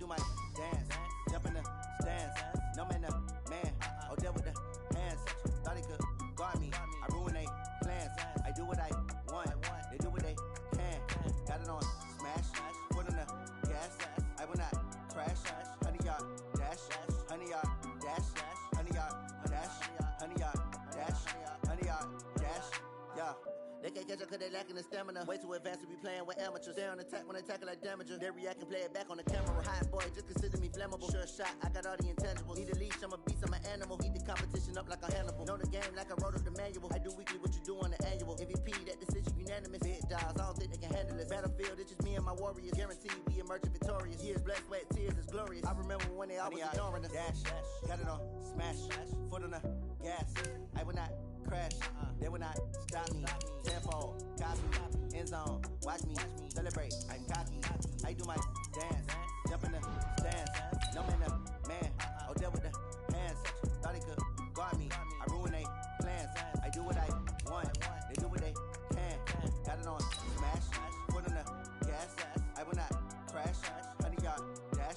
do my dance, jump in the stands. No man, man. Oh, there with the hands. Thought he could guard me. I ruin they plans. I do what I want. They do what they can. Got it on smash. Put on the gas. I will not crash. 100-yard dash. 100-yard dash. 100-yard dash. 100-yard dash. 100-yard dash. Yeah. They can't catch up cause they lacking the stamina. Way too advanced to be playing with amateurs. They on attack when they tackle like damager. They react and play it back on the camera. Hot boy, just consider me flammable. Sure shot, I got all the intangibles. Need a leash, I'm a beast, I'm an animal. Eat the competition up like a Hannibal. Know the game like I wrote up the manual. I do weekly what you do on the annual. MVP, that decision unanimous. Big dogs, I don't think they can handle it. Battlefield, it's just me and my warriors. Guaranteed we emerge victorious. Years, blood, sweat, tears, it's glorious. I remember when they always ignoring us. Dash, got it on smash. Foot on the gas. I will not crash. They will not stop me. Tenfold, copy, end zone. Watch me celebrate. I'm cocky. I do my dance. Jump in the stands. No man, man. Oh, there with the hands. Thought he could guard me. I ruin they plans. I do what I want. They do what they can. Got it on smash. Foot on the gas. I will not crash. 100-yard dash.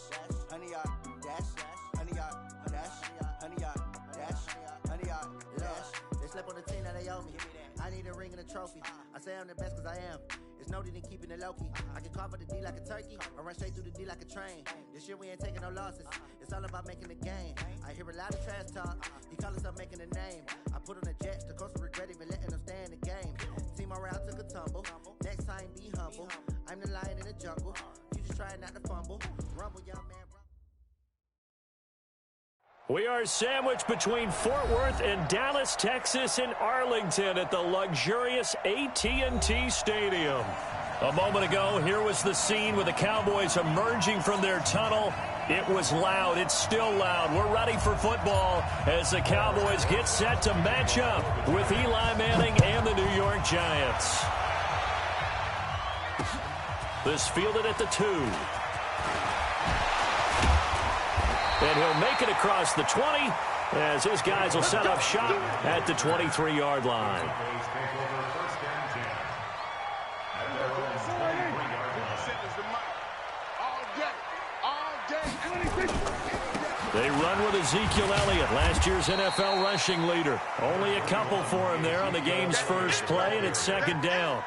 100-yard dash. 100-yard dash. 100-yard dash. 100-yard dash. They slept on the team that they owe me. I need a ring and a trophy. I say I'm the best cause I am. It's no need in keeping it low-key. I can carve up the D like a turkey or run straight through the D like a train. This year we ain't taking no losses. It's all about making the game. I hear a lot of trash talk. He call himself making a name. I put on the Jets. The coach will regret even letting them stay in the game. Team morale took a tumble. Next time be humble. I'm the lion in the jungle. You just try not to fumble. Rumble, young man. We are sandwiched between Fort Worth and Dallas, Texas, and Arlington at the luxurious AT&T Stadium. A moment ago, here was the scene with the Cowboys emerging from their tunnel. It was loud. It's still loud. We're ready for football as the Cowboys get set to match up with Eli Manning and the New York Giants. This fielded at the 2. And he'll make it across the 20 as his guys will set up shop at the 23-yard line. They run with Ezekiel Elliott, last year's NFL rushing leader. Only a couple for him there on the game's first play, and it's second down.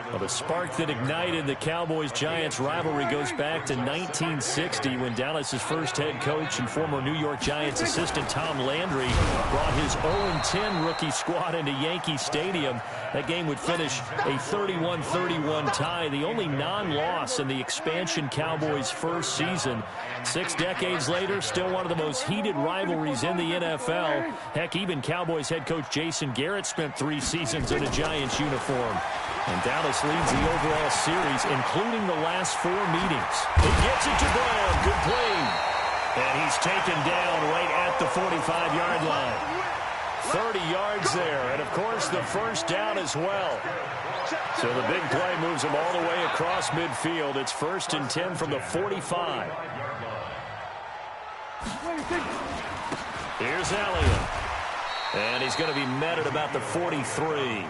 Well, the spark that ignited the Cowboys-Giants rivalry goes back to 1960 when Dallas's first head coach and former New York Giants assistant Tom Landry brought his 0-10 rookie squad into Yankee Stadium. That game would finish a 31-31 tie, the only non-loss in the expansion Cowboys' first season. 6 decades later, still one of the most heated rivalries in the NFL. Heck, even Cowboys head coach Jason Garrett spent 3 seasons in a Giants uniform. And Dallas leads the overall series, including the last 4 meetings. He gets it to Brown. Good play. And he's taken down right at the 45-yard line. 30 yards there. And, of course, the first down as well. So the big play moves him all the way across midfield. It's 1st and 10 from the 45. Here's Elliott. And he's going to be met at about the 43.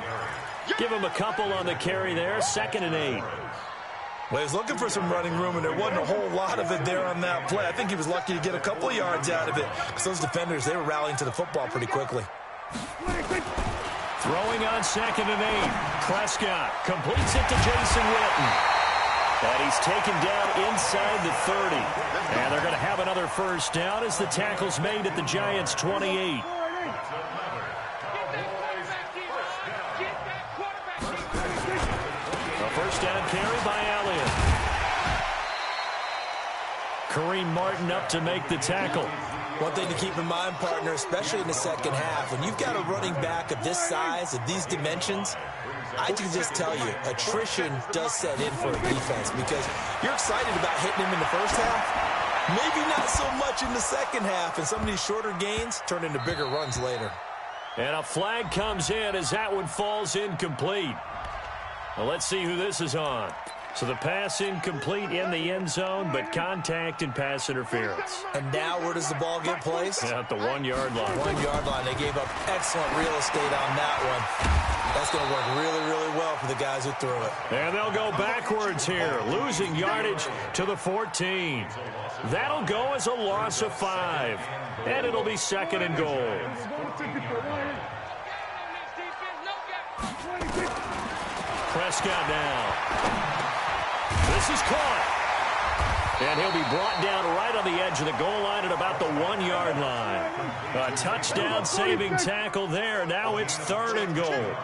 Give him a couple on the carry there. 2nd and 8. Well, he's looking for some running room, and there wasn't a whole lot of it there on that play. I think he was lucky to get a couple of yards out of it because those defenders, they were rallying to the football pretty quickly. Throwing on 2nd and 8. Prescott completes it to Jason Witten. And he's taken down inside the 30. And they're going to have another first down as the tackle's made at the Giants' 28. First down carry by Elliott. Kareem Martin up to make the tackle. One thing to keep in mind, partner, especially in the second half, when you've got a running back of this size, of these dimensions, I can just tell you, attrition does set in for a defense because you're excited about hitting him in the first half. Maybe not so much in the second half, and some of these shorter gains turn into bigger runs later. And a flag comes in as that one falls incomplete. Well, let's see who this is on. So the pass incomplete in the end zone, but contact and pass interference. And now where does the ball get placed? At the 1-yard line. 1-yard line. They gave up excellent real estate on that one. That's going to work really, really well for the guys who threw it. And they'll go backwards here, losing yardage to the 14. That'll go as a loss of 5. And it'll be 2nd and goal. Prescott now. This is caught. And he'll be brought down right on the edge of the goal line at about the 1-yard line. A touchdown-saving tackle there. Now it's 3rd and goal.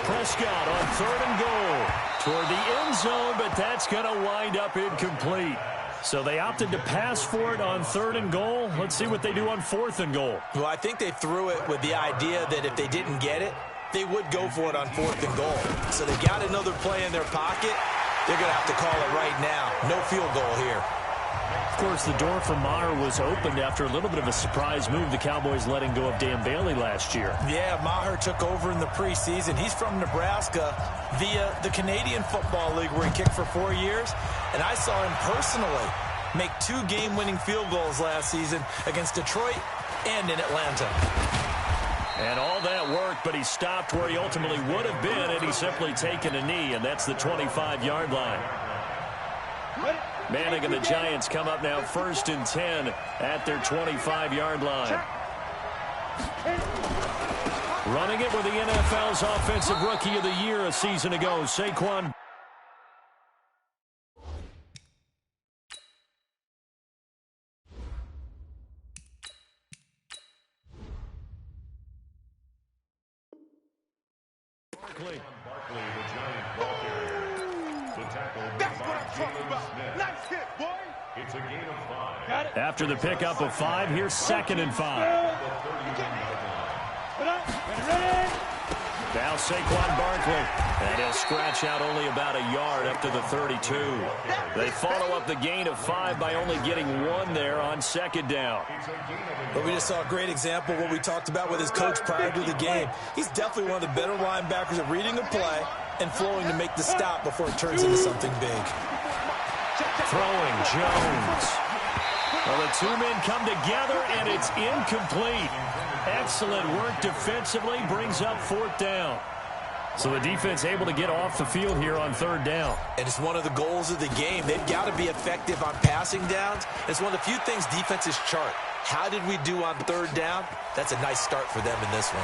Prescott on 3rd and goal toward the end zone, but that's going to wind up incomplete. So they opted to pass for it on 3rd and goal. Let's see what they do on 4th and goal. Well, I think they threw it with the idea that if they didn't get it, they would go for it on 4th and goal. So they got another play in their pocket. They're going to have to call it right now. No field goal here. Of course, the door for Maher was opened after a little bit of a surprise move. The Cowboys letting go of Dan Bailey last year. Yeah, Maher took over in the preseason. He's from Nebraska via the Canadian Football League where he kicked for 4 years. And I saw him personally make 2 game-winning field goals last season against Detroit and in Atlanta. And all that worked, but he stopped where he ultimately would have been, and he's simply taken a knee, and that's the 25-yard line. Manning and the Giants come up now 1st and 10 at their 25-yard line. Running it with the NFL's Offensive Rookie of the Year a season ago, Saquon. Barkley, the Giant ball carrier. The tackle. That's what I'm talking about. Nice hit, boy. It's a gain of 5. After the pickup of 5, here's 2nd and 5. Now Saquon Barkley. And he'll scratch out only about a yard up to the 32. They follow up the gain of 5 by only getting 1 there on 2nd down. But we just saw a great example of what we talked about with his coach prior to the game. He's definitely one of the better linebackers at reading a play and flowing to make the stop before it turns into something big. Throwing Jones. Well, the 2 men come together, and it's incomplete. Excellent work defensively, brings up 4th down. So the defense able to get off the field here on 3rd down. And it's one of the goals of the game. They've got to be effective on passing downs. It's one of the few things defenses chart. How did we do on 3rd down? That's a nice start for them in this one.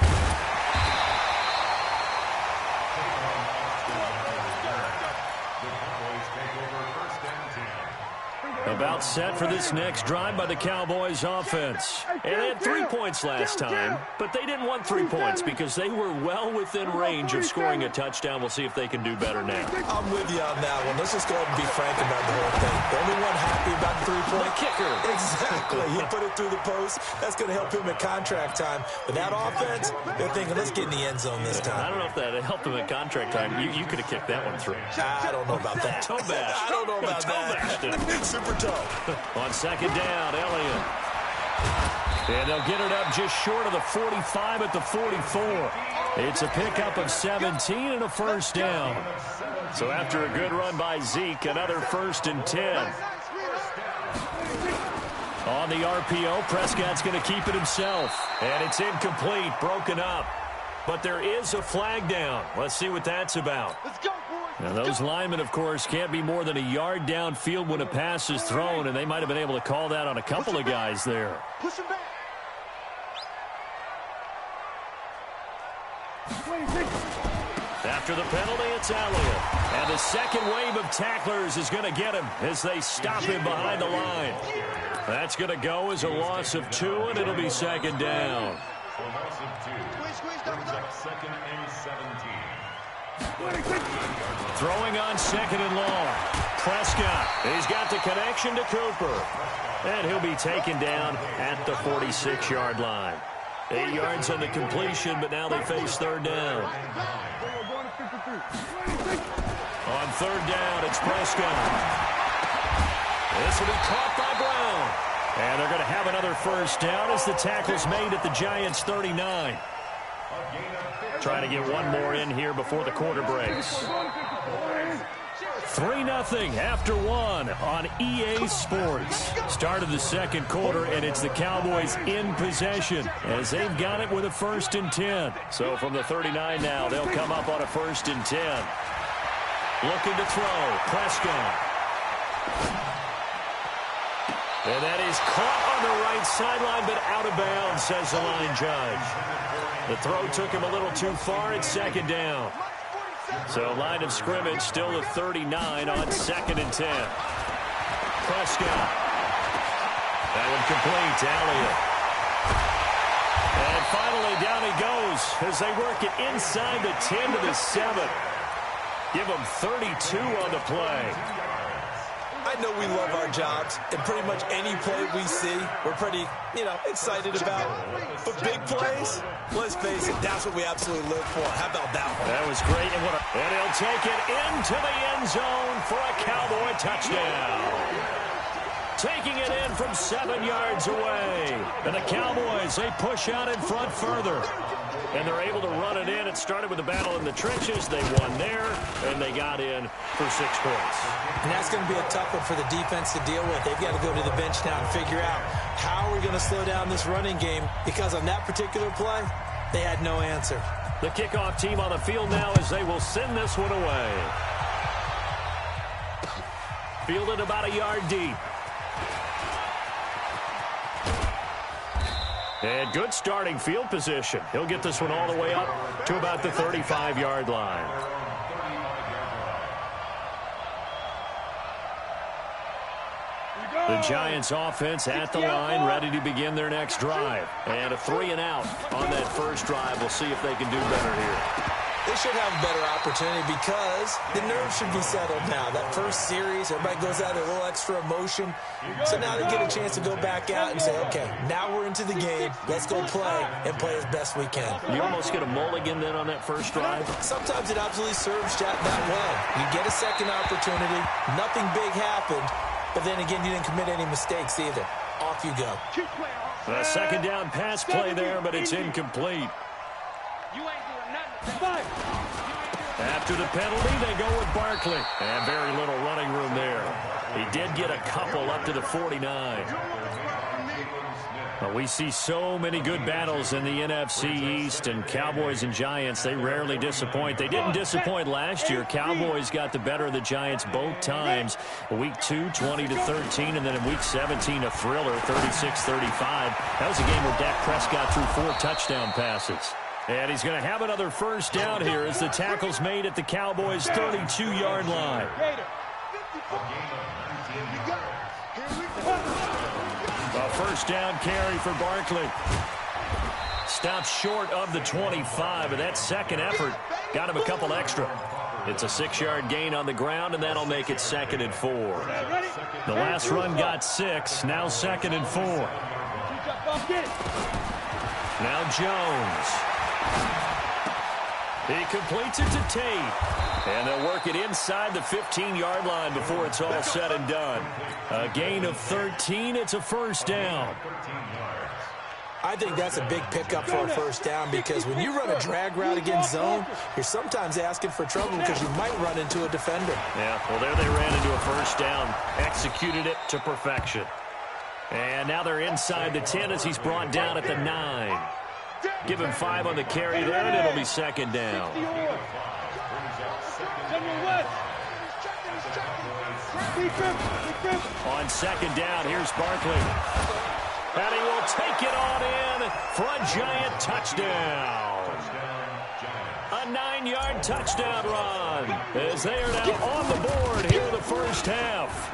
About set for this next drive by the Cowboys offense. And they had 3 points last time, but they didn't want 3 points because they were well within range of scoring a touchdown. We'll see if they can do better now. I'm with you on that one. Let's just go ahead and be frank about the whole thing. The only one happy about the 3-point kicker. Exactly. He put it through the post. That's going to help him at contract time. But that offense, they're thinking, let's get in the end zone this time. I don't know if that helped him at contract time. You could have kicked that one through. I don't know about that. Toe bash. I don't know about that. Super toe. On 2nd down, Elliott. And they'll get it up just short of the 45 at the 44. It's a pickup of 17 and a 1st down. So after a good run by Zeke, another 1st and 10. On the RPO, Prescott's going to keep it himself. And it's incomplete, broken up. But there is a flag down. Let's see what that's about. Let's go, boys. Now, those linemen, of course, can't be more than a yard downfield when a pass is thrown, and they might have been able to call that on a couple of guys there. Push him back. After the penalty, it's Elliott. And the second wave of tacklers is going to get him as they stop him behind the line. That's going to go as a loss of 2, and it'll be 2nd down. A loss of 2. Brings up 2nd and 17. Throwing on 2nd and long. Prescott. He's got the connection to Cooper. And he'll be taken down at the 46-yard line. 8 yards on the completion, but now they face 3rd down. On 3rd down, it's Prescott. This will be caught by Brown. And they're going to have another 1st down as the tackle's made at the Giants' 39. Trying to get one more in here before the quarter breaks. 3-0 after one on EA Sports. Start of the second quarter, and it's the Cowboys in possession as they've got it with a 1st and 10. So from the 39 now, they'll come up on a 1st and 10. Looking to throw. Prescott. And that is caught on the right sideline, but out of bounds, says the line judge. The throw took him a little too far. It's 2nd down. So line of scrimmage still at 39 on 2nd and 10. Prescott. That one complete to Elliott. And finally down he goes as they work it inside the 10 to the 7. Give him 32 on the play. I know we love our jobs, and pretty much any play we see, we're pretty, excited about. But big plays, let's face it, that's what we absolutely live for. How about that one? That was great. And he'll take it into the end zone for a Cowboy touchdown. Taking it in from 7 yards away. And the Cowboys, they push out in front further. And they're able to run it in. It started with a battle in the trenches. They won there, and they got in for 6 points. And that's going to be a tough one for the defense to deal with. They've got to go to the bench now and figure out how we're going to slow down this running game, because on that particular play, they had no answer. The kickoff team on the field now as they will send this one away. Fielded about a yard deep. And good starting field position. He'll get this one all the way up to about the 35-yard line. The Giants offense at the line, ready to begin their next drive. And a 3 and out on that first drive. We'll see if they can do better here. They should have a better opportunity because the nerves should be settled now. That first series, everybody goes out a little extra emotion. So now they get a chance to go back out and say, okay, now we're into the game. Let's go play and play as best we can. You almost get a mulligan then on that first drive? Sometimes it absolutely serves that way. You get a second opportunity. Nothing big happened. But then again, you didn't commit any mistakes either. Off you go. A 2nd down pass play there, but it's incomplete. After the penalty, they go with Barkley. And very little running room there. He did get a couple up to the 49. Well, we see so many good battles in the NFC East, and Cowboys and Giants, they rarely disappoint. They didn't disappoint last year. Cowboys got the better of the Giants both times. Week 2, 20-13, and then in Week 17, a thriller, 36-35. That was a game where Dak Prescott threw 4 touchdown passes. And he's going to have another first down here as the tackle's made at the Cowboys' 32-yard line. A first down carry for Barkley. Stops short of the 25, but that second effort got him a couple extra. It's a 6-yard gain on the ground, and that'll make it 2nd and 4. The last run got 6, now 2nd and 4. Now Jones. He completes it to Tate. And they'll work it inside the 15-yard line before it's all said and done. A gain of 13. It's a first down. I think that's a big pickup for a first down, because when you run a drag route against zone, you're sometimes asking for trouble because you might run into a defender. Yeah, well, there they ran into a first down. Executed it to perfection. And now they're inside the 10 as he's brought down at the 9. Give him 5 on the carry there, and it'll be 2nd down. On 2nd down, here's Barkley. And he will take it on in for a Giant touchdown. A 9-yard touchdown run as they are now on the board here in the first half.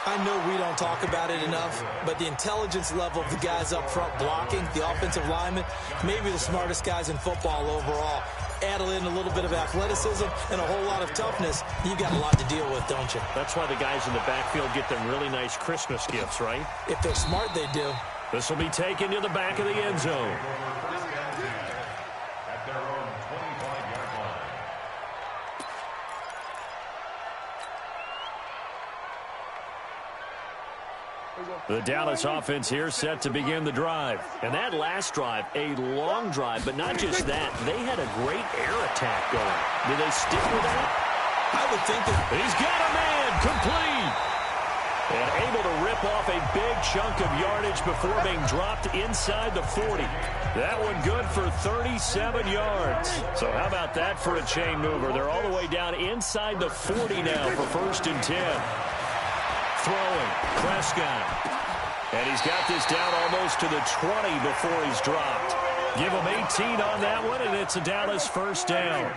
I know we don't talk about it enough, but the intelligence level of the guys up front blocking, the offensive linemen, maybe the smartest guys in football overall. Add in a little bit of athleticism and a whole lot of toughness, you've got a lot to deal with, don't you? That's why the guys in the backfield get them really nice Christmas gifts, right? If they're smart, they do. This will be taken to the back of the end zone. At their own 25-yard line. The Dallas offense here set to begin the drive. And that last drive, a long drive, but not just that. They had a great air attack going. Do they stick with that? I would think that. He's got a man, complete. And able to rip off a big chunk of yardage before being dropped inside the 40. That one good for 37 yards. So how about that for a chain mover? They're all the way down inside the 40 now for 1st and 10. Throwing, Prescott. And he's got this down almost to the 20 before he's dropped. Give him 18 on that one, and it's a Dallas 1st down.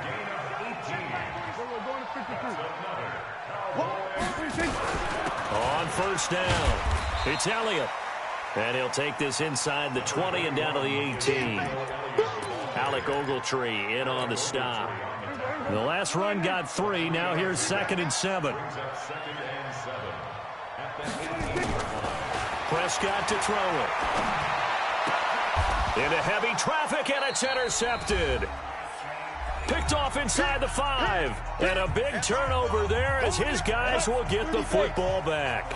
On 1st down, it's Elliott. And he'll take this inside the 20 and down to the 18. Alec Ogletree in on the stop. The last run got 3. Now here's 2nd and 7. Prescott to throw it. Into heavy traffic, and it's intercepted. Picked off inside the 5. And a big turnover there as his guys will get the football back.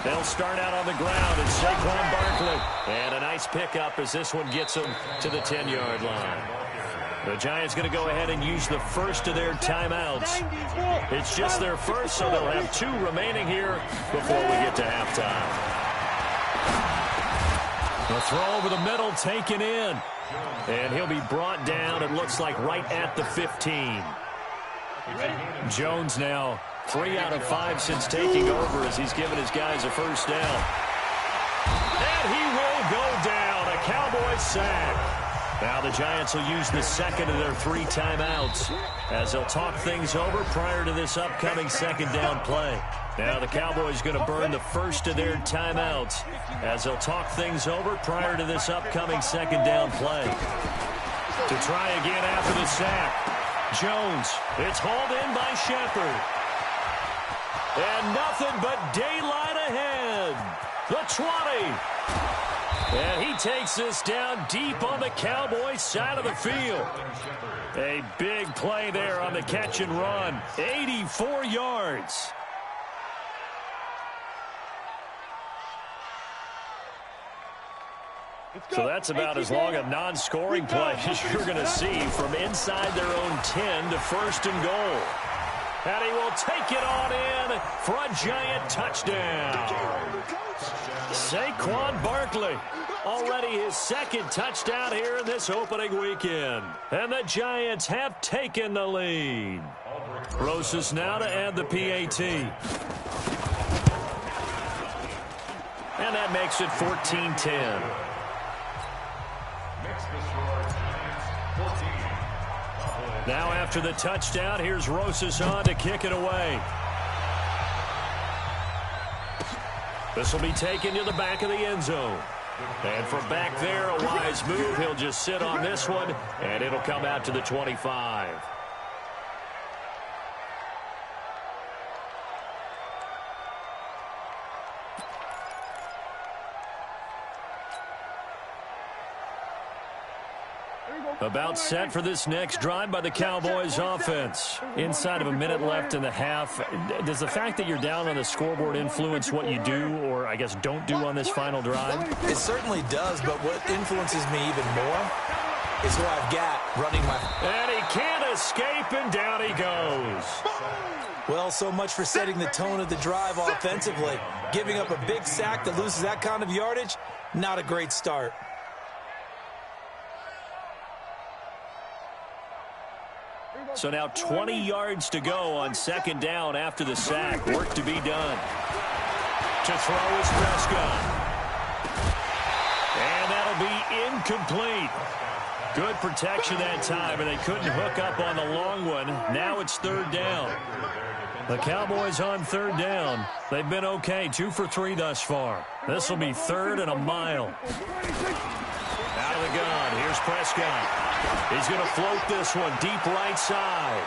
They'll start out on the ground, and Saquon Barkley. And a nice pickup as this one gets him to the 10-yard line. The Giants going to go ahead and use the first of their timeouts. It's just their first, so they'll have 2 remaining here before we get to halftime. The throw over the middle taken in. And he'll be brought down, it looks like, right at the 15. Jones now 3 out of 5 since taking over as he's given his guys a 1st down. And he will go down. A Cowboys sack. Now the Giants will use the 2nd of their 3 timeouts as they'll talk things over prior to this upcoming 2nd down play. Now the Cowboys going to burn the 1st of their timeouts as they'll talk things over prior to this upcoming 2nd down play. To try again after the sack. Jones, it's hauled in by Shepard. And nothing but daylight ahead. The 20. And he takes this down deep on the Cowboys side of the field. A big play there on the catch and run. 84 yards. So that's about as long a non-scoring play as you're going to see from inside their own 10 to 1st and goal. And he will take it on in for a giant touchdown. Saquon Barkley, already his 2nd touchdown here in this opening weekend. And the Giants have taken the lead. Rosas now to add the PAT. And that makes it 14-10. Now after the touchdown, here's Rosas on to kick it away. This will be taken to the back of the end zone. And from back there, a wise move. He'll just sit on this one, and it'll come out to the 25. About set for this next drive by the Cowboys offense. Inside of a minute left in the half. Does the fact that you're down on the scoreboard influence what you do, or I guess don't do on this final drive? It certainly does, but what influences me even more is what I've got running my... And he can't escape, and down he goes. Well, so much for setting the tone of the drive offensively. Giving up a big sack that loses that kind of yardage, not a great start. So now 20 yards to go on 2nd down after the sack. Work to be done. To throw is Prescott. And that'll be incomplete. Good protection that time, and they couldn't hook up on the long one. Now it's 3rd down. The Cowboys on 3rd down. They've been okay, 2 for 3 thus far. This will be 3rd and a mile. Out of the gun, here's Prescott. He's going to float this one deep right side.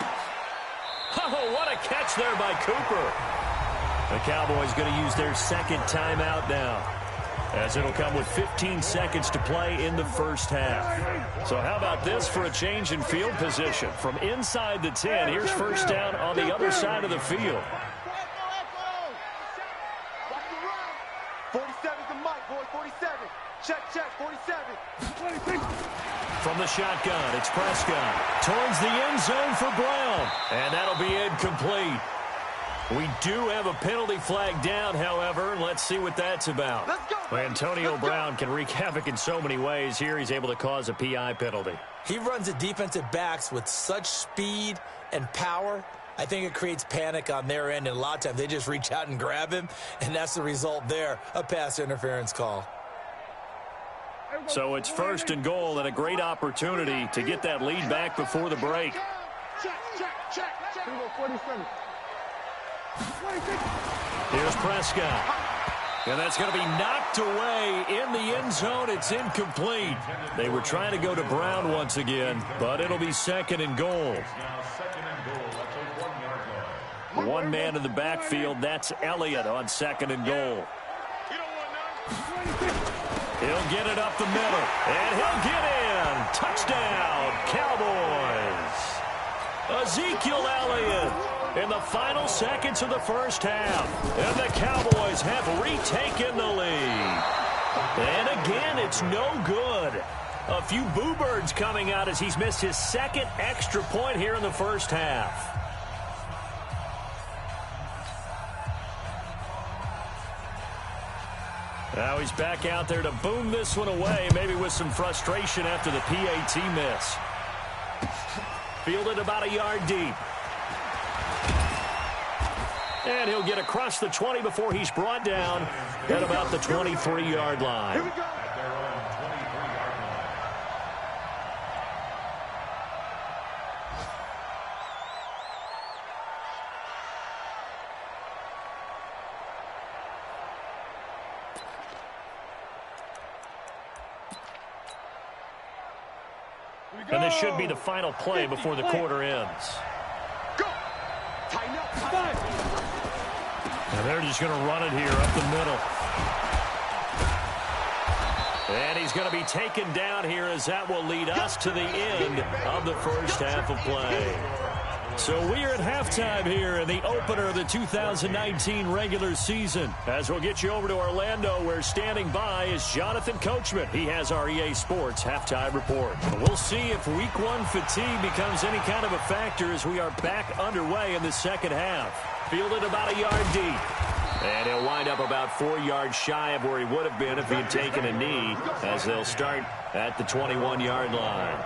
Oh, what a catch there by Cooper. The Cowboys going to use their 2nd timeout now, as it'll come with 15 seconds to play in the 1st half. So how about this for a change in field position? From inside the 10, here's 1st down on the other side of the field. Check, 47. From the shotgun, it's Prescott. Towards the end zone for Brown. And that'll be incomplete. We do have a penalty flag down, however. Let's see what that's about. Let's go. Antonio Brown can wreak havoc in so many ways. Here he's able to cause a PI penalty. He runs at defensive backs with such speed and power. I think it creates panic on their end, and a lot of times they just reach out and grab him, and that's the result there, a pass interference call. So it's 1st and goal, and a great opportunity to get that lead back before the break. Check. 47. Here's Prescott. And that's going to be knocked away in the end zone. It's incomplete. They were trying to go to Brown once again, but it'll be 2nd and goal. One man in the backfield. That's Elliott on 2nd and goal. He'll get it up the middle, and he'll get in. Touchdown, Cowboys. Ezekiel Elliott in the final seconds of the first half. And the Cowboys have retaken the lead. And again, it's no good. A few boo birds coming out as he's missed his 2nd extra point here in the first half. Now he's back out there to boom this one away, maybe with some frustration after the PAT miss. Fielded about a yard deep. And he'll get across the 20 before he's brought down at about the 23-yard line. Here we go. And this should be the final play before the quarter ends. Go. Tighten up. And they're just going to run it here up the middle. And he's going to be taken down here as that will lead us to the end of the first half of play. So we are at halftime here in the opener of the 2019 regular season. As we'll get you over to Orlando, where standing by is Jonathan Coachman. He has our EA Sports halftime report. We'll see if week 1 fatigue becomes any kind of a factor as we are back underway in the second half. Fielded about a yard deep. And he'll wind up about 4 yards shy of where he would have been if he had taken a knee, as they'll start at the 21-yard line.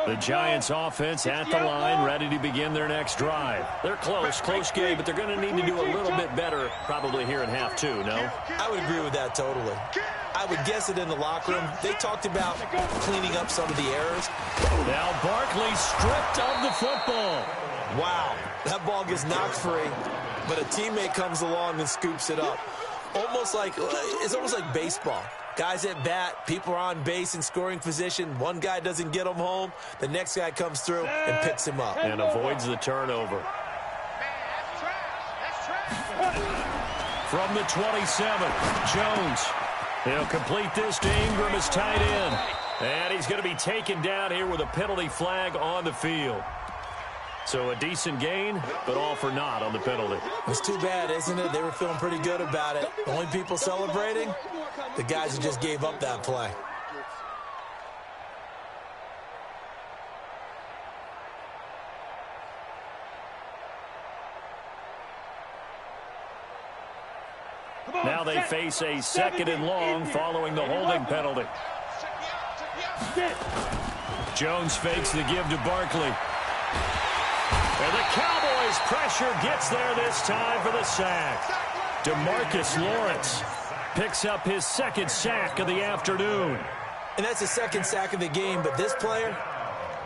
The Giants offense at the line, ready to begin their next drive. They're close game, but they're going to need to do a little bit better probably here in half 2, no? I would agree with that totally. I would guess it in the locker room. They talked about cleaning up some of the errors. Now Barkley stripped of the football. Wow, that ball gets knocked free, but a teammate comes along and scoops it up. It's almost like baseball. Guys at bat, people are on base in scoring position. One guy doesn't get him home. The next guy comes through and picks him up. And avoids the turnover. From the 27, Jones. He'll complete this to Ingram as tight end. And he's going to be taken down here with a penalty flag on the field. So a decent gain, but all for naught on the penalty. It's too bad, isn't it? They were feeling pretty good about it. The only people celebrating, the guys who just gave up that play. Now they face a 2nd and long following the holding penalty. Jones fakes the give to Barkley. And the Cowboys pressure gets there this time for the sack. DeMarcus Lawrence picks up his 2nd sack of the afternoon. And that's the 2nd sack of the game, but this player,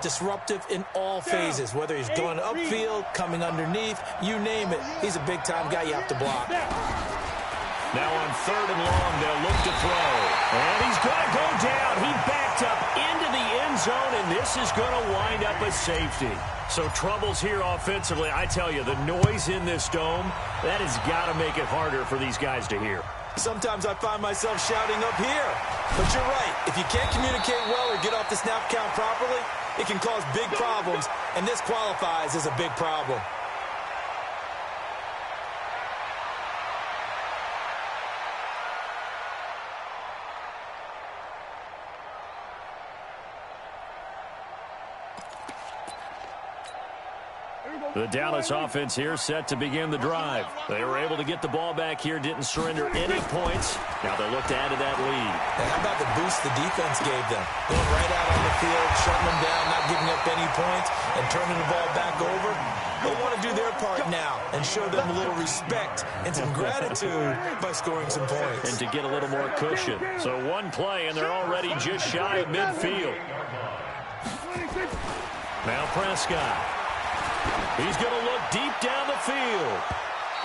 disruptive in all phases, whether he's going upfield, coming underneath, you name it. He's a big-time guy you have to block. Now on 3rd and long, they'll look to throw. And he's going to go down. He backed up into the end zone, and this is going to wind up a safety. So troubles here offensively. I tell you, the noise in this dome, that has got to make it harder for these guys to hear. Sometimes I find myself shouting up here. But you're right. If you can't communicate well or get off the snap count properly, it can cause big problems, and this qualifies as a big problem. The Dallas offense here set to begin the drive. They were able to get the ball back here, didn't surrender any points. Now they look to add to that lead. And how about the boost the defense gave them? Going right out on the field, shutting them down, not giving up any points, and turning the ball back over. They want to do their part now and show them a little respect and some gratitude by scoring some points. And to get a little more cushion. So one play, and they're already just shy of midfield. Now Prescott. He's going to look deep down the field.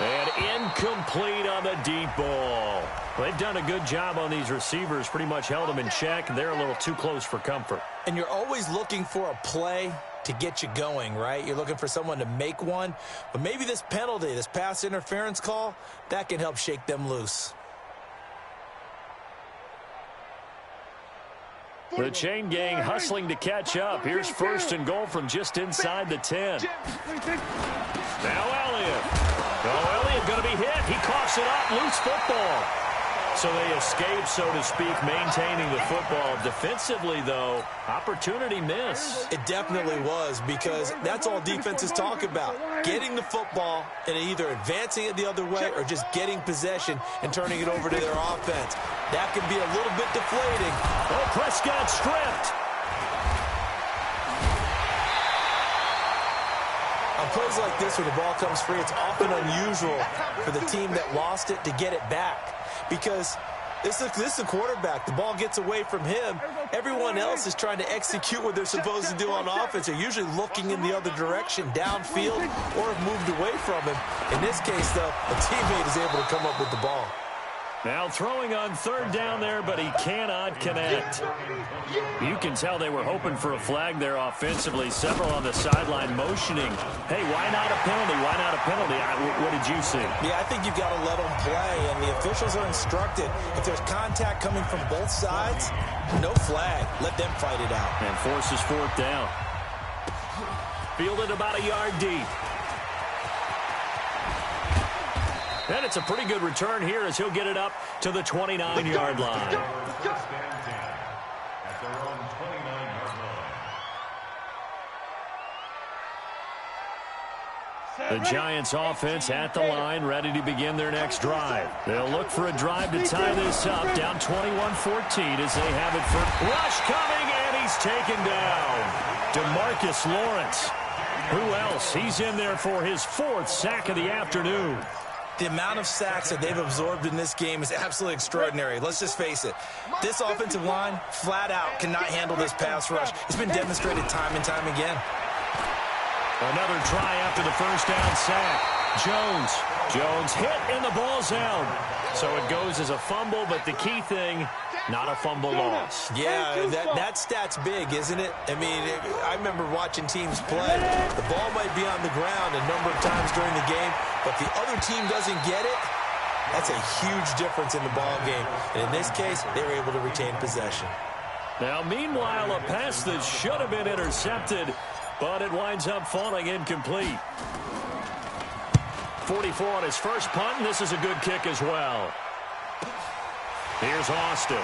And incomplete on the deep ball. They've done a good job on these receivers, pretty much held them in check. They're a little too close for comfort. And you're always looking for a play to get you going, right? You're looking for someone to make one. But maybe this penalty, this pass interference call, that can help shake them loose. The chain gang hustling to catch up. Here's first and goal from just inside the 10. Now Elliott. Oh, Elliott going to be hit. He coughs it up. Loose football. So they escape, so to speak, maintaining the football. Defensively, though, opportunity miss. It definitely was, because that's all defenses talk about. Getting the football and either advancing it the other way or just getting possession and turning it over to their offense. That can be a little bit deflating. Oh, Prescott stripped. On plays like this where the ball comes free, it's often unusual for the team that lost it to get it back. Because this is a quarterback. The ball gets away from him. Everyone else is trying to execute what they're supposed to do on offense. They're usually looking in the other direction, downfield, or have moved away from him. In this case, though, a teammate is able to come up with the ball. Now throwing on third down there, but he cannot connect. You can tell they were hoping for a flag there offensively. Several on the sideline motioning. Hey, why not a penalty? Why not a penalty? What did you see? Yeah, I think you've got to let them play, and the officials are instructed. If there's contact coming from both sides, no flag. Let them fight it out. And forces fourth down. Fielded about a yard deep. And it's a pretty good return here as he'll get it up to the 29-yard line. The Giants offense at the line, ready to begin their next drive. They'll look for a drive to tie this up, down 21-14 as they have it for rush coming, and he's taken down. DeMarcus Lawrence. Who else? He's in there for his fourth sack of the afternoon. The amount of sacks that they've absorbed in this game is absolutely extraordinary. Let's just face it. This offensive line, flat out, cannot handle this pass rush. It's been demonstrated time and time again. Another try after the first down sack. Jones hit, and the ball's out. So it goes as a fumble, but the key thing, not a fumble loss. Yeah, that stat's big, isn't it? I mean, I remember watching teams play. The ball might be on the ground a number of times during the game, but the other team doesn't get it. That's a huge difference in the ball game. And in this case, they were able to retain possession. Now, meanwhile, a pass that should have been intercepted, but it winds up falling incomplete. 44 on his first punt, and this is a good kick as well. Here's Austin.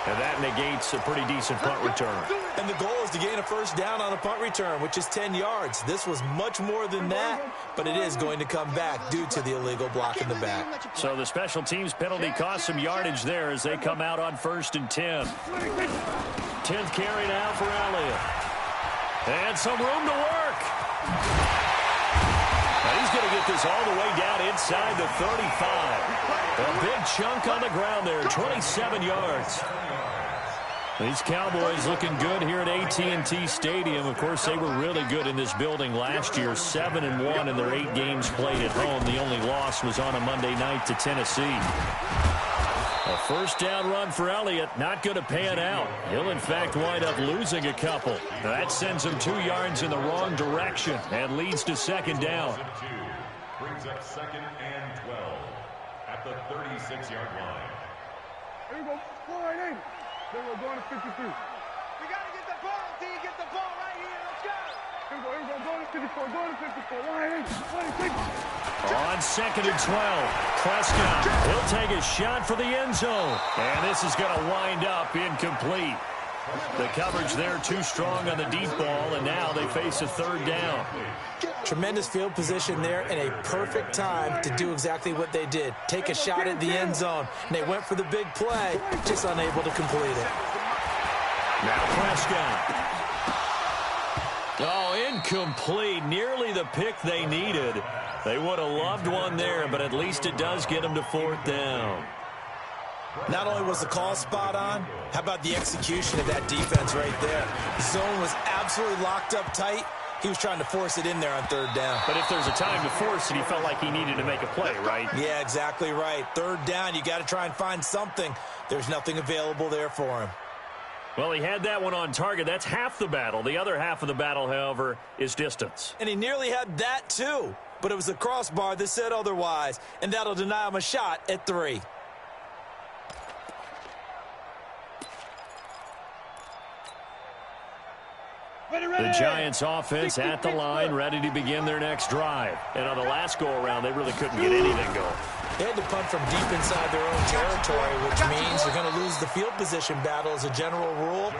And that negates a pretty decent punt return. And the goal is to gain a first down on a punt return, which is 10 yards. This was much more than that, but it is going to come back due to the illegal block in the back. So the special teams penalty cost some yardage there as they come out on 1st and 10. 10th carry now for Elliott. And some room to work. Now he's going to get this all the way down inside the 35. A big chunk on the ground there, 27 yards. These Cowboys looking good here at AT&T Stadium. Of course, they were really good in this building last year, 7-1 in their 8 games played at home. The only loss was on a Monday night to Tennessee. A first down run for Elliott, not going to pan out. He'll, in fact, wind up losing a couple. Now, that sends him 2 yards in the wrong direction and leads to second down. Brings up 2nd and 12 at the 36-yard line. Here we go. Score right in. Then we're going to 53. We got to get the ball, D. Get the ball right here. Let's go. Here we go. Here we go. Going to 54. Going to 54. Right in. 26. On 2nd and 12, Prescott, he'll take a shot for the end zone. And this is going to wind up incomplete. The coverage there too strong on the deep ball, and now they face a third down. Tremendous field position there and a perfect time to do exactly what they did. Take a shot at the end zone. And they went for the big play, just unable to complete it. Now Prescott. Oh, incomplete. Nearly the pick they needed. They would have loved one there, but at least it does get them to 4th down. Not only was the call spot on, how about the execution of that defense right there? The zone was absolutely locked up tight. He was trying to force it in there on 3rd down. But if there's a time to force it, he felt like he needed to make a play, right? Yeah, exactly right. 3rd down, you got to try and find something. There's nothing available there for him. Well, he had that one on target. That's half the battle. The other half of the battle, however, is distance. And he nearly had that, too. But it was the crossbar that said otherwise, and that'll deny him a shot at 3. The Giants offense at the line, ready to begin their next drive. And on the last go-around, they really couldn't get anything going. They had to punt from deep inside their own territory, which means they're going to lose the field position battle as a general rule.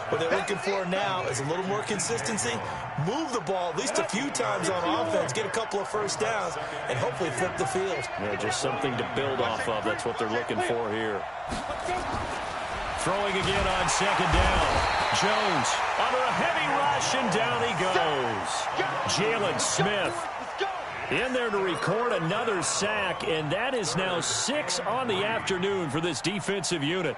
What they're looking for now is a little more consistency, move the ball at least a few times on offense, get a couple of first downs, and hopefully flip the field. Yeah, just something to build off of. That's what they're looking for here. Throwing again on 2nd down. Jones under a heavy rush, and down he goes. Jalen Smith in there to record another sack, and that is now 6 on the afternoon for this defensive unit.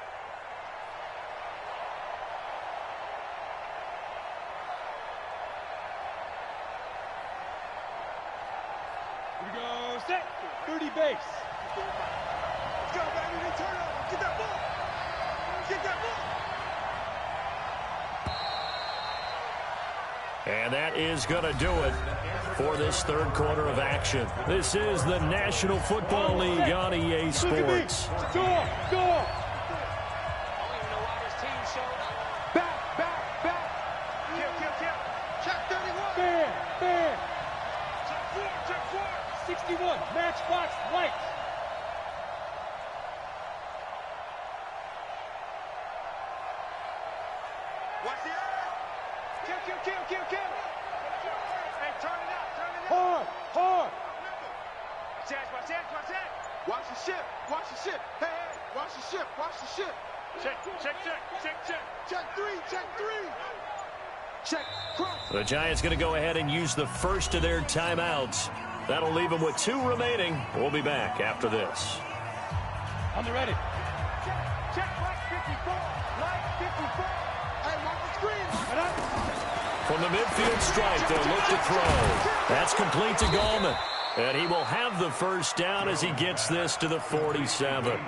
Here we go. Set. 30 base. Let's go, baby. They turn over. Get that ball. Get that ball. And that is going to do it for this 3rd quarter of action. This is the National Football League on EA Sports. Score. Score. Back. Kill. Check 31. Fair. Check 4. 61. Matchbox lights. Watch the eye. Kill. Hey, turn it out. Hard. Watch the ship. Hey, watch the ship. Check 3. Check cross. The Giants going to go ahead and use the first of their timeouts. That'll leave them with 2 remaining. We'll be back after this. On the ready. Check light 54. Hey, watch the screen. From the midfield stripe, they'll look to throw. That's complete to Gallman. And he will have the first down as he gets this to the 47.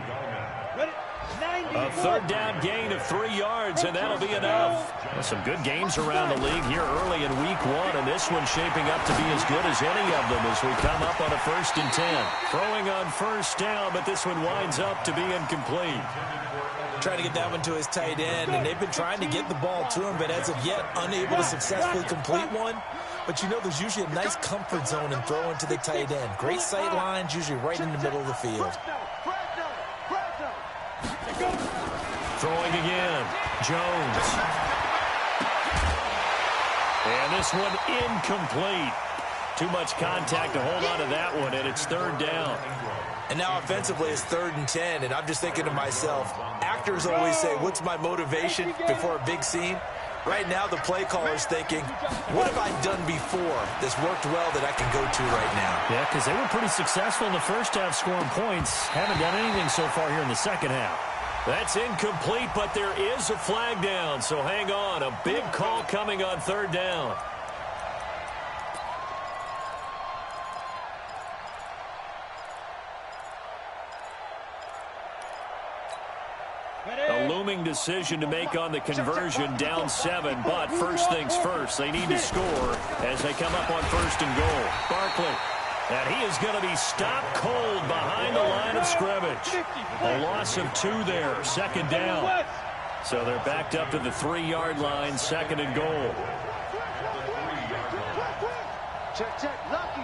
A 3rd down gain of 3 yards, and that'll be enough. Well, some good games around the league here early in week 1, and this one's shaping up to be as good as any of them as we come up on a 1st and 10. Throwing on 1st down, but this one winds up to be incomplete. Trying to get that one to his tight end, and they've been trying to get the ball to him, but as of yet, unable to successfully complete one. But you know, there's usually a nice comfort zone in throwing to the tight end. Great sight lines, usually right in the middle of the field. Throwing again, Jones. And this one incomplete. Too much contact to hold on to that one, and it's 3rd down. And now offensively it's 3rd and 10, and I'm just thinking to myself, actors always say, what's my motivation before a big scene? Right now the play caller's thinking, what have I done before that's worked well that I can go to right now? Yeah, because they were pretty successful in the first half scoring points. Haven't done anything so far here in the second half. That's incomplete, but there is a flag down, so hang on. A big call coming on 3rd down. A looming decision to make on the conversion, down 7, but first things first, they need to score as they come up on 1st and goal. Barkley, and he is going to be stopped cold behind the line of scrimmage. A loss of 2 there, 2nd down. So they're backed up to the 3-yard line, 2nd and goal. Check. Lucky.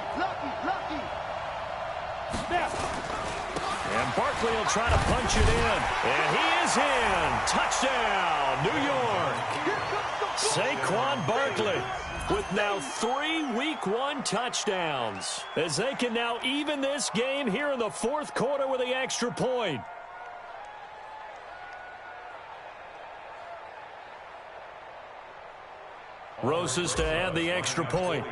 And Barkley will try to punch it in. And he is in. Touchdown, New York. Saquon Barkley with now 3 Week 1 touchdowns, as they can now even this game here in the 4th quarter with the extra point. Rosas to add the extra point.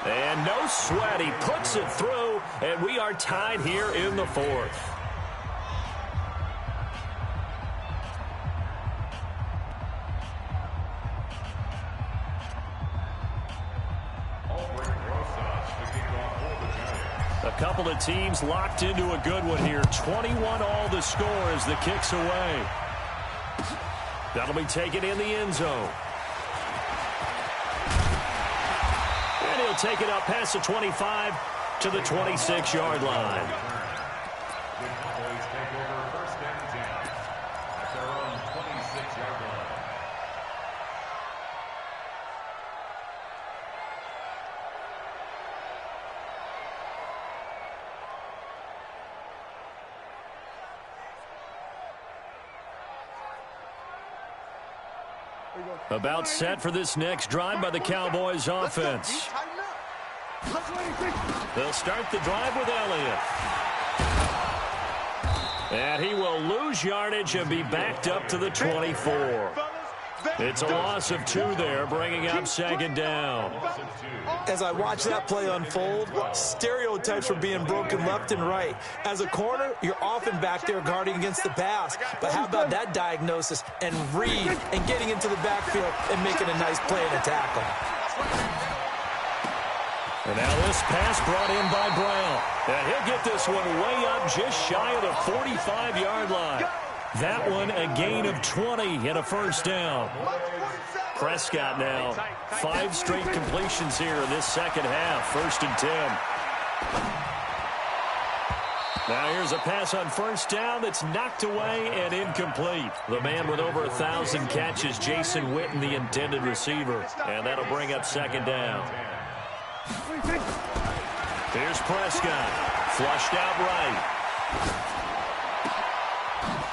And no sweat, he puts it through, and we are tied here in the 4th. A couple of teams locked into a good one here. 21 all the score as the kick's away. That'll be taken in the end zone. And he'll take it up past the 25 to the 26-yard line. About set for this next drive by the Cowboys offense. They'll start the drive with Elliott. And he will lose yardage and be backed up to the 24. It's a loss of 2 there, bringing up 2nd down. As I watch that play unfold, stereotypes were being broken left and right. As a corner, you're often back there guarding against the pass. But how about that diagnosis and read and getting into the backfield and making a nice play and a tackle? And now this pass brought in by Brown. And he'll get this one way up just shy of the 45-yard line. That one a gain of 20 and a 1st down. Prescott now 5 straight completions here in this 2nd half. 1st and 10. Now here's a pass on 1st down that's knocked away and incomplete. The man with over 1,000 catches, Jason Witten, the intended receiver. And that'll bring up 2nd down. Here's Prescott. Flushed out right.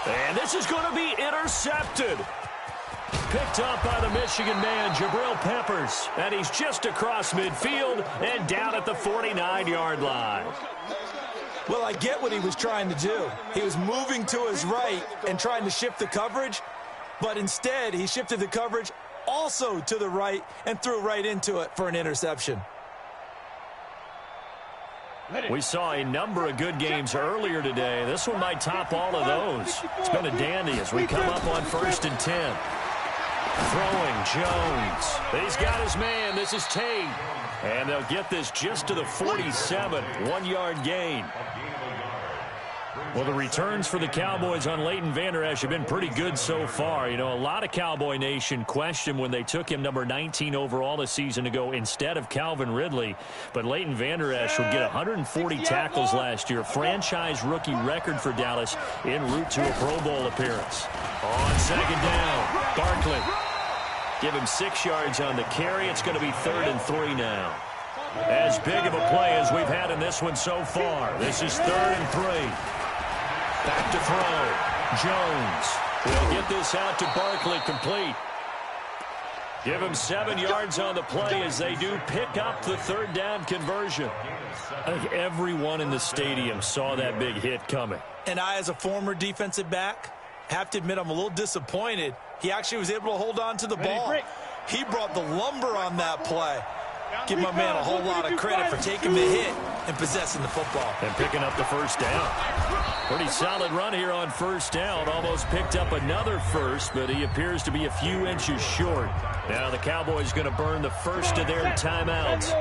And this is going to be intercepted. Picked up by the Michigan man, Jabril Peppers. And he's just across midfield and down at the 49-yard line. Well, I get what he was trying to do. He was moving to his right and trying to shift the coverage. But instead, he shifted the coverage also to the right and threw right into it for an interception. We saw a number of good games earlier today. This one might top all of those. It's been a dandy as we come up on 1st and 10. Throwing Jones. He's got his man. This is Tate. And they'll get this just to the 47. 1-yard gain. Well, the returns for the Cowboys on Leighton Vander Esch have been pretty good so far. You know, a lot of Cowboy Nation questioned when they took him number 19 overall a season ago instead of Calvin Ridley. But Leighton Vander Esch would get 140 tackles last year. Franchise rookie record for Dallas en route to a Pro Bowl appearance. On 2nd down, Barkley. Give him 6 yards on the carry. It's going to be 3rd and 3 now. As big of a play as we've had in this one so far. This is 3rd and 3. Back to throw. Jones will get this out to Barkley, complete. Give him 7 yards on the play as they do pick up the 3rd down conversion. I think everyone in the stadium saw that big hit coming. And I, as a former defensive back, have to admit I'm a little disappointed. He actually was able to hold on to the ball. He brought the lumber on that play. Give my man a whole lot of credit for taking the hit and possessing the football. And picking up the first down. Pretty solid run here on first down. Almost picked up another first, but he appears to be a few inches short. Now the Cowboys going to burn the first of their timeouts.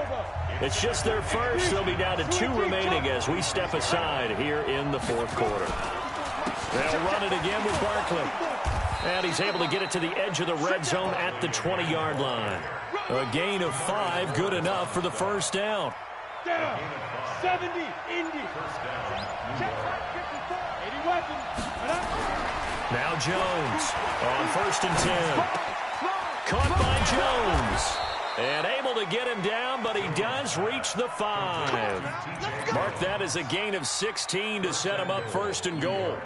It's just their first. They'll be down to 2 remaining as we step aside here in the fourth quarter. They'll run it again with Barkley. And he's able to get it to the edge of the red zone at the 20-yard line. A gain of 5, good enough for the first down. Down. 70, Indy. Check 54, 80 weapons. Now Jones on 1st and 10. Caught by Jones. And able to get him down, but he does reach the 5. Mark that as a gain of 16 to set him up 1st and goal.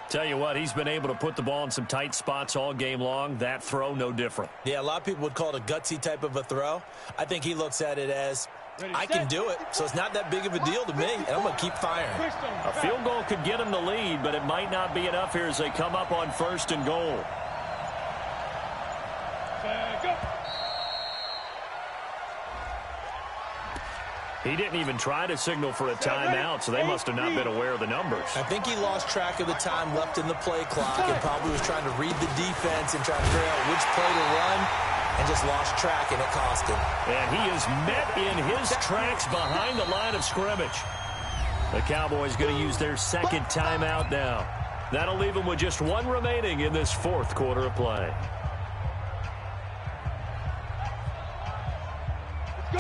Tell you what, he's been able to put the ball in some tight spots all game long. That throw, no different. Yeah, a lot of people would call it a gutsy type of a throw. I think he looks at it as, I can do it, so it's not that big of a deal to me, and I'm going to keep firing. A field goal could get him the lead, but it might not be enough here as they come up on 1st and goal. He didn't even try to signal for a timeout, so they must have not been aware of the numbers. I think he lost track of the time left in the play clock and probably was trying to read the defense and trying to figure out which play to run and just lost track, and it cost him. And he is met in his tracks behind the line of scrimmage. The Cowboys going to use their 2nd timeout now. That'll leave them with just 1 remaining in this 4th quarter of play.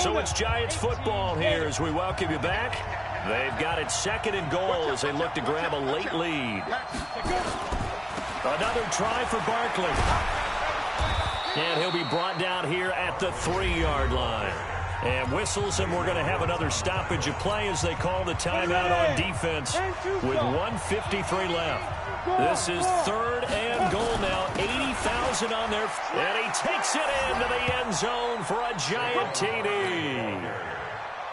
So it's Giants football here as we welcome you back. They've got it 2nd and goal as they look to grab a late lead. Another try for Barkley. And he'll be brought down here at the 3-yard line. And whistles, and we're going to have another stoppage of play as they call the timeout on defense with 1:53 left. This is 3rd and goal now. 80,000 on there. And he takes it into the end zone for a giant TD.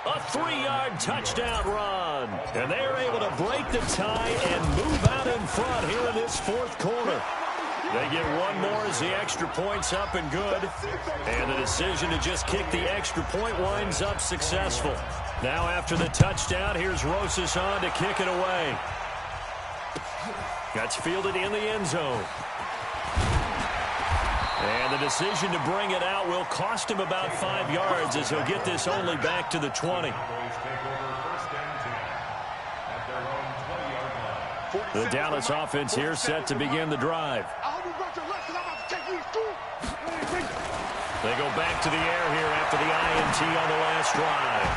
A 3-yard touchdown run. And they're able to break the tie and move out in front here in this 4th quarter. They get 1 more as the extra point's up and good. And the decision to just kick the extra point winds up successful. Now after the touchdown, here's Rosas on to kick it away. That's fielded in the end zone. And the decision to bring it out will cost him about 5 yards as he'll get this only back to the 20. The Dallas offense here set to begin the drive. They go back to the air here after the INT on the last drive.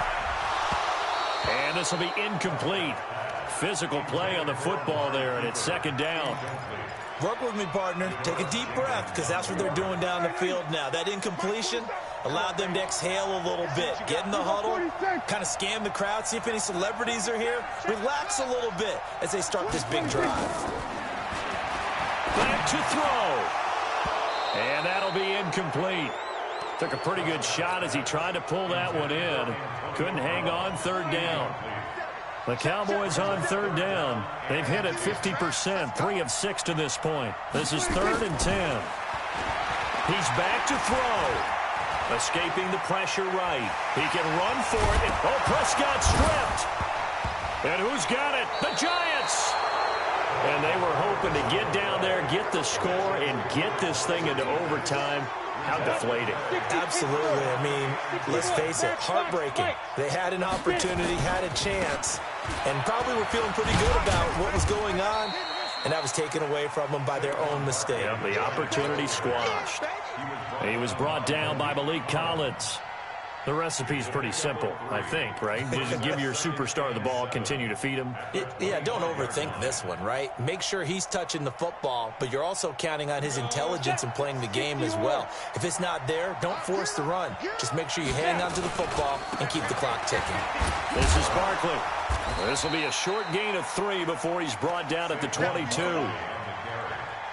And this will be incomplete. Physical play on the football there, and it's 2nd down. Work with me, partner. Take a deep breath, because that's what they're doing down the field now. That incompletion allowed them to exhale a little bit. Get in the huddle, kind of scan the crowd, see if any celebrities are here. Relax a little bit as they start this big drive. Back to throw. And that'll be incomplete. Took a pretty good shot as he tried to pull that one in. Couldn't hang on 3rd down. The Cowboys on 3rd down. They've hit it 50%, 3 of 6 to this point. This is 3rd and 10. He's back to throw. Escaping the pressure right. He can run for it. Oh, Prescott stripped. And who's got it? The Giants. And they were hoping to get down there, get the score, and get this thing into overtime. How deflating. Absolutely. I mean, let's face it, heartbreaking. They had an opportunity, had a chance, and probably were feeling pretty good about what was going on, and that was taken away from them by their own mistake. Yep, the opportunity squashed. He was brought down by Malik Collins. The recipe's pretty simple, I think, right? Just give your superstar the ball, continue to feed him. Yeah, don't overthink this one, right? Make sure he's touching the football, but you're also counting on his intelligence in playing the game as well. If it's not there, don't force the run. Just make sure you hang on to the football and keep the clock ticking. This is Barkley. This will be a short gain of 3 before he's brought down at the 22.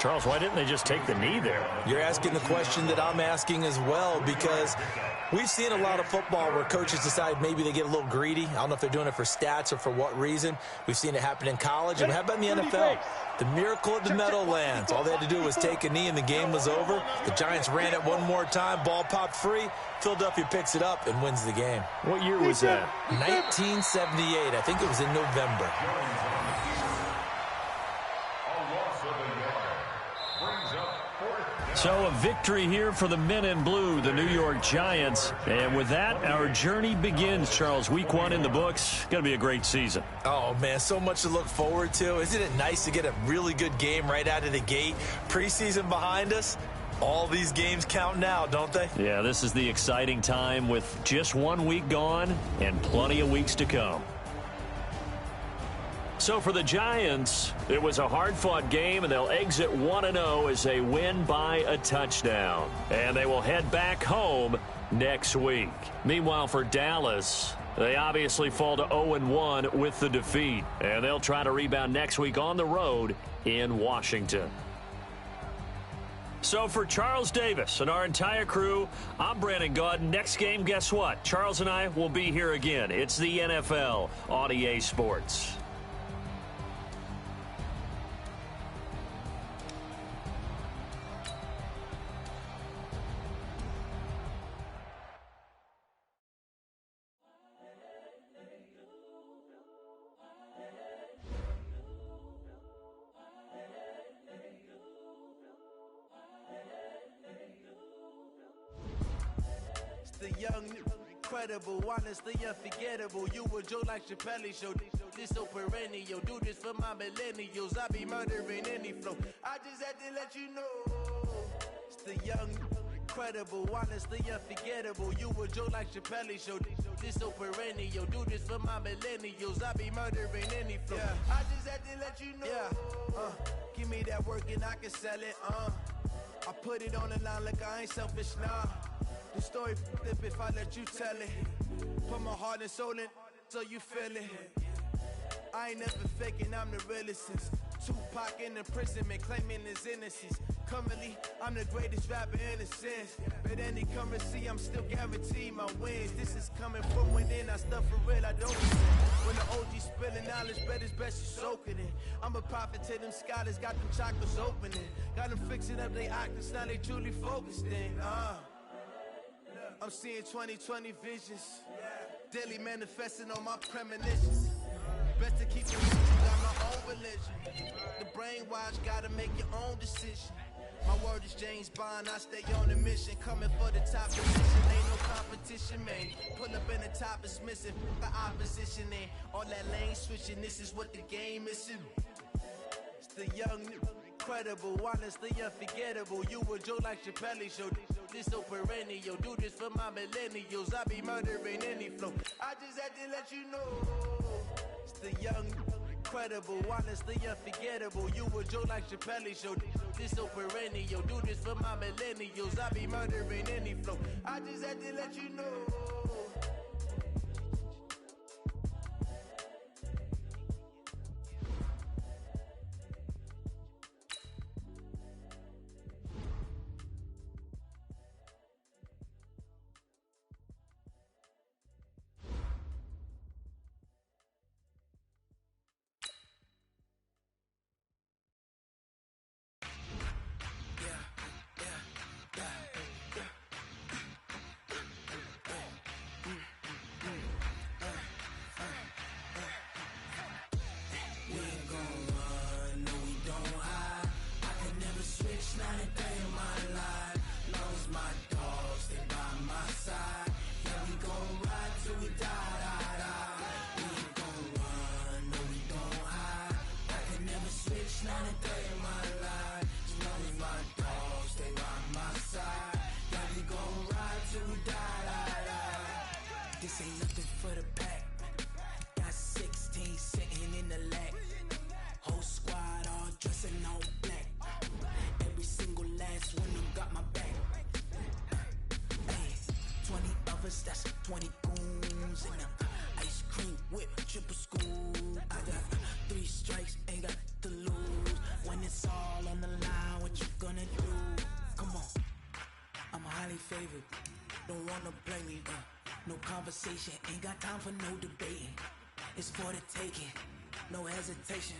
Charles, why didn't they just take the knee there? You're asking the question that I'm asking as well, because we've seen a lot of football where coaches decide maybe they get a little greedy. I don't know if they're doing it for stats or for what reason. We've seen it happen in college. And how about in the NFL? The miracle at the Meadowlands. All they had to do was take a knee and the game was over. The Giants ran it one more time. Ball popped free. Philadelphia picks it up and wins the game. What year was that? 1978. I think it was in November. So a victory here for the men in blue, the New York Giants. And with that, our journey begins, Charles. Week 1 in the books. Going to be a great season. Oh, man, so much to look forward to. Isn't it nice to get a really good game right out of the gate? Preseason behind us. All these games count now, don't they? Yeah, this is the exciting time with just 1 week gone and plenty of weeks to come. So for the Giants, it was a hard-fought game, and they'll exit 1-0 as they win by a touchdown. And they will head back home next week. Meanwhile, for Dallas, they obviously fall to 0-1 with the defeat. And they'll try to rebound next week on the road in Washington. So for Charles Davis and our entire crew, I'm Brandon Gaudin. Next game, guess what? Charles and I will be here again. It's the NFL on EA Sports. The young, incredible, honestly unforgettable. You a joke like Chappelle show. This so perennial. Do this for my millennials. I be murdering any flow. I just had to let you know. It's the young, incredible, honestly unforgettable. You a joke like Chappelle show. This so perennial. Do this for my millennials. I be murdering any flow. Yeah. I just had to let you know. Yeah. Give me that work and I can sell it. I put it on the line like I ain't selfish, nah. The story flip if I let you tell it. Put my heart and soul in so you feel it. I ain't never faking, I'm the realest since Tupac in imprisonment, claiming his innocence. Currently, I'm the greatest rapper in a sense. But any currency, I'm still guaranteed my wins. This is coming from within, I stuff for real, I don't listen. When the OG spilling knowledge, bet it's best you soak it in. I'm a prophet to them scholars, got them chakras opening. Got them fixing up they octaves, now they truly focused in. I'm seeing 2020 visions, daily manifesting on my premonitions. Best to keep the religion, got my own religion. The brainwash, gotta make your own decision. My word is James Bond, I stay on a mission. Coming for the top position, ain't no competition, man. Pull up in the top, it's missing, the opposition ain't. All that lane switching, this is what the game is. It's the young, incredible, honestly unforgettable. You a joke like Chappelle show. This so perennial. Do this for my millennials. I be murdering any flow. I just had to let you know. It's the young, incredible, honestly unforgettable. You a joke like Chappelle show. This so perennial. Do this for my millennials. I be murdering any flow. I just had to let you know. This ain't nothing for the pack. Got 16 sitting in the lag. Whole squad all dressing all black. Every single last one of them got my back. Hey, 20 of us, that's 20 goons. And ice cream whip, triple school. I got 3 strikes, ain't got to lose. When it's all on the line, highly favored. Don't wanna blame me, no conversation, ain't got time for no debating. It's for the taking, no hesitation,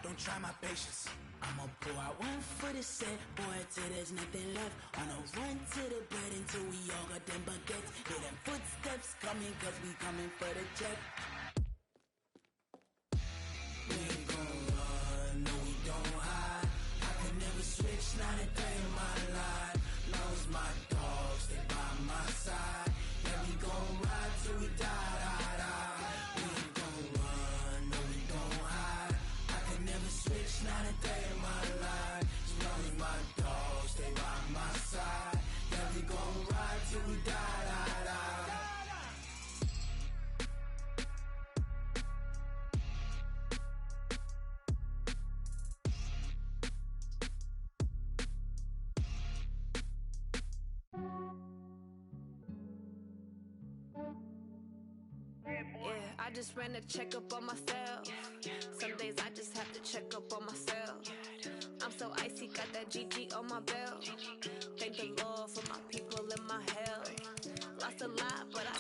don't try my patience. I'ma pour out one for the set, boy, till there's nothing left. On a run to the bread until we all got them baguettes. Hear them footsteps coming, cause we coming for the check. We ain't gon' run, no we don't hide. I can never switch, not a day in my life. Long as my dogs, they by my side. Yeah, we gon' ride till we die, die, die. We ain't gon' run, no we don't hide. I can never switch, not a day in my life. As long as my dogs, they by my side. Yeah, we gon' ride till we die, die, die. Yeah, I just ran a checkup on myself. Some days I just have to check up on myself. I'm so icy, got that GG on my belt. Thank the Lord for my people in my hell. Lost a lot, but I